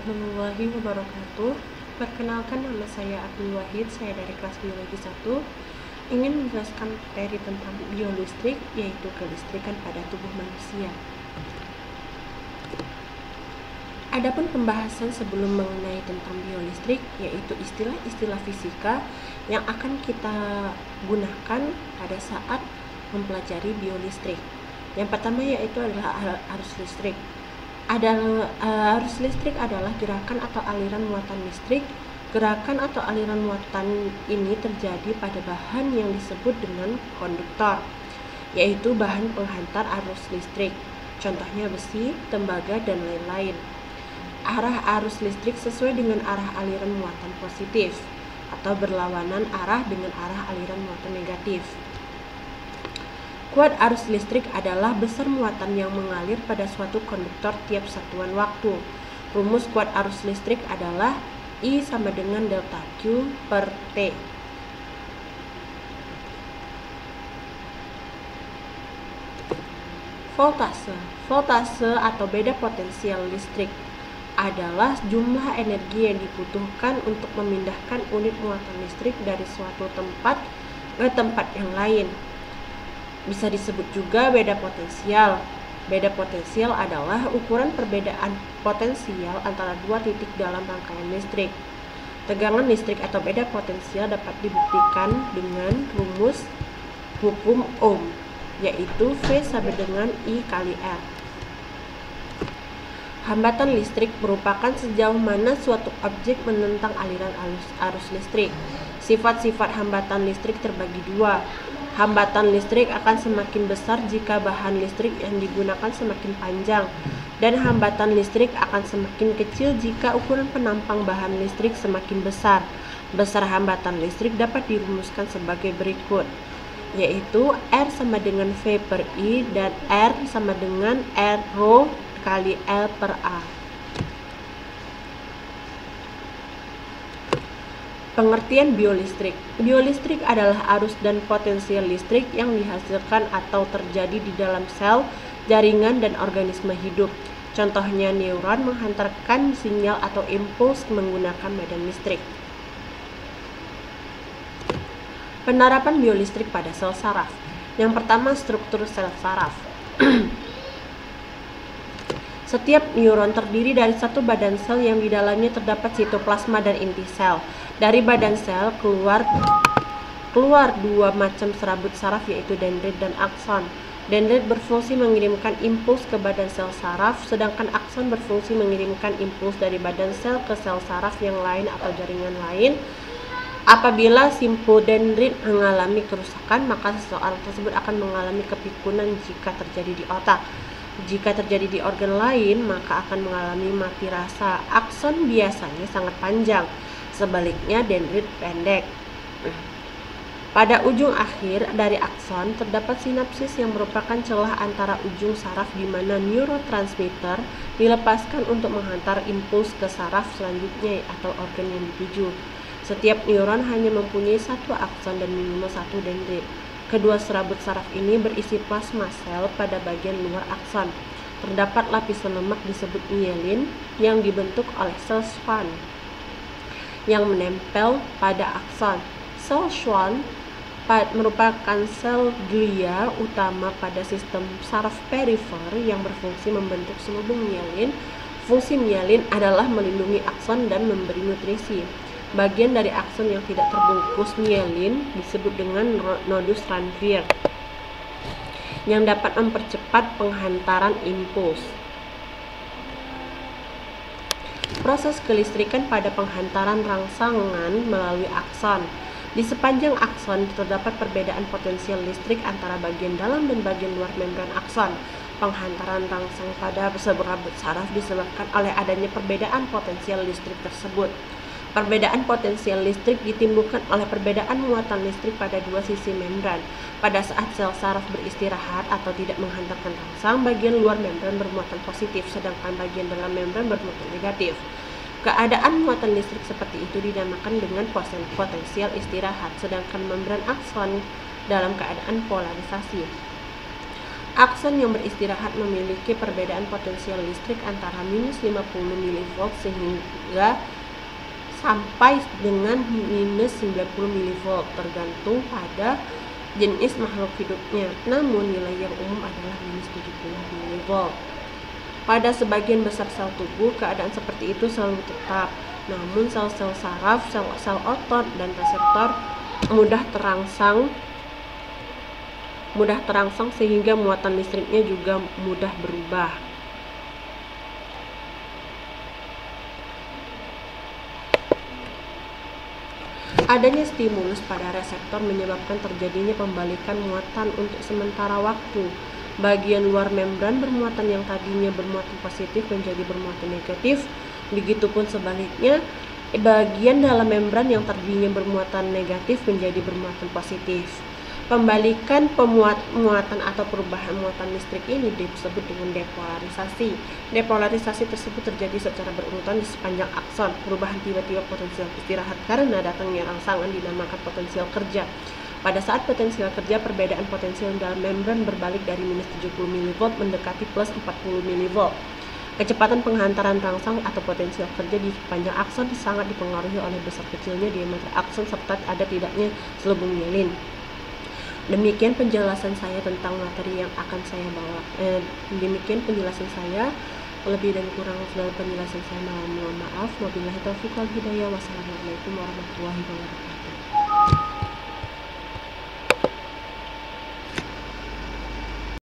warahmatullahi wabarakatuh. Perkenalkan, nama saya Abdul Wahid, saya dari kelas biologi 1. Ingin menjelaskan materi tentang biolistrik, yaitu kelistrikan pada tubuh manusia. Adapun pembahasan sebelum mengenai tentang biolistrik, yaitu istilah-istilah fisika yang akan kita gunakan pada saat mempelajari biolistrik. Yang pertama yaitu adalah arus listrik. Arus listrik adalah gerakan atau aliran muatan listrik. Gerakan atau aliran muatan ini terjadi pada bahan yang disebut dengan konduktor, yaitu bahan penghantar arus listrik. Contohnya besi, tembaga, dan lain-lain. Arah arus listrik sesuai dengan arah aliran muatan positif atau berlawanan arah dengan arah aliran muatan negatif. Kuat arus listrik adalah besar muatan yang mengalir pada suatu konduktor tiap satuan waktu. Rumus kuat arus listrik adalah I sama dengan delta Q per T. Voltase atau beda potensial listrik adalah jumlah energi yang dibutuhkan untuk memindahkan unit muatan listrik dari suatu tempat ke tempat yang lain. Bisa disebut juga beda potensial. Beda potensial adalah ukuran perbedaan potensial antara dua titik dalam rangkaian listrik. Tegangan listrik atau beda potensial dapat dibuktikan dengan rumus hukum Ohm, yaitu V sama dengan I kali R. Hambatan listrik merupakan sejauh mana suatu objek menentang aliran arus listrik. Sifat-sifat hambatan listrik terbagi dua. Hambatan listrik akan semakin besar jika bahan listrik yang digunakan semakin panjang, dan hambatan listrik akan semakin kecil jika ukuran penampang bahan listrik semakin besar. Besar hambatan listrik dapat dirumuskan sebagai berikut, yaitu R sama dengan V per I dan R sama dengan R rho kali L per A. Pengertian biolistrik. Biolistrik adalah arus dan potensial listrik yang dihasilkan atau terjadi di dalam sel, jaringan, dan organisme hidup. Contohnya neuron menghantarkan sinyal atau impuls menggunakan medan listrik. Penerapan biolistrik pada sel saraf. Yang pertama, struktur sel saraf. Setiap neuron terdiri dari satu badan sel yang di dalamnya terdapat sitoplasma dan inti sel. Dari badan sel keluar dua macam serabut saraf, yaitu dendrit dan akson. Dendrit berfungsi mengirimkan impuls ke badan sel saraf, sedangkan akson berfungsi mengirimkan impuls dari badan sel ke sel saraf yang lain atau jaringan lain. Apabila simpodendrit mengalami kerusakan, maka seseorang tersebut akan mengalami kepikunan jika terjadi di otak. Jika terjadi di organ lain, maka akan mengalami mati rasa. Akson biasanya sangat panjang, sebaliknya dendrit pendek. Pada ujung akhir dari akson terdapat sinapsis yang merupakan celah antara ujung saraf di mana neurotransmitter dilepaskan untuk menghantar impuls ke saraf selanjutnya atau organ yang dituju. Setiap neuron hanya mempunyai satu akson dan minimal satu dendrit. Kedua serabut saraf ini berisi plasma sel pada bagian luar akson. Terdapat lapisan lemak disebut myelin yang dibentuk oleh sel Schwann yang menempel pada akson. Sel Schwann merupakan sel glia utama pada sistem saraf perifer yang berfungsi membentuk selubung myelin. Fungsi myelin adalah melindungi akson dan memberi nutrisi. Bagian dari akson yang tidak terbungkus myelin disebut dengan nodus Ranvier yang dapat mempercepat penghantaran impuls. Proses kelistrikan pada penghantaran rangsangan melalui akson. Di sepanjang akson terdapat perbedaan potensial listrik antara bagian dalam dan bagian luar membran akson. Penghantaran rangsang pada serabut saraf disebabkan oleh adanya perbedaan potensial listrik tersebut. Perbedaan potensial listrik ditimbulkan oleh perbedaan muatan listrik pada dua sisi membran. Pada saat sel saraf beristirahat atau tidak menghantarkan rangsang, bagian luar membran bermuatan positif, sedangkan bagian dalam membran bermuatan negatif. Keadaan muatan listrik seperti itu dinamakan dengan potensial istirahat, sedangkan membran akson dalam keadaan polarisasi. Akson yang beristirahat memiliki perbedaan potensial listrik antara minus 50 mV sehingga sampai dengan minus 90 mV tergantung pada jenis makhluk hidupnya. Namun nilai yang umum adalah minus 70 mV. Pada sebagian besar sel tubuh, keadaan seperti itu selalu tetap. Namun sel-sel saraf, sel-sel otot, dan reseptor mudah terangsang sehingga muatan listriknya juga mudah berubah. Adanya stimulus pada reseptor menyebabkan terjadinya pembalikan muatan untuk sementara waktu. Bagian luar membran bermuatan yang tadinya bermuatan positif menjadi bermuatan negatif. Begitupun sebaliknya, bagian dalam membran yang tadinya bermuatan negatif menjadi bermuatan positif. Pembalikan muatan atau perubahan muatan listrik ini disebut dengan depolarisasi. Depolarisasi tersebut terjadi secara berurutan di sepanjang akson. Perubahan tiba-tiba potensial istirahat karena datangnya rangsangan dinamakan potensial kerja. Pada saat potensial kerja, perbedaan potensial dalam membran berbalik dari minus 70 mV mendekati plus 40 mV. Kecepatan penghantaran rangsang atau potensial kerja di sepanjang akson sangat dipengaruhi oleh besar kecilnya diameter akson serta ada tidaknya selubung mielin. Demikian penjelasan saya tentang materi yang akan saya bawa. Demikian penjelasan saya. Lebih dan kurang dalam penjelasan saya mohon maaf. Wabillahi taufiq wal hidayah. Wassalamualaikum warahmatullahi wabarakatuh.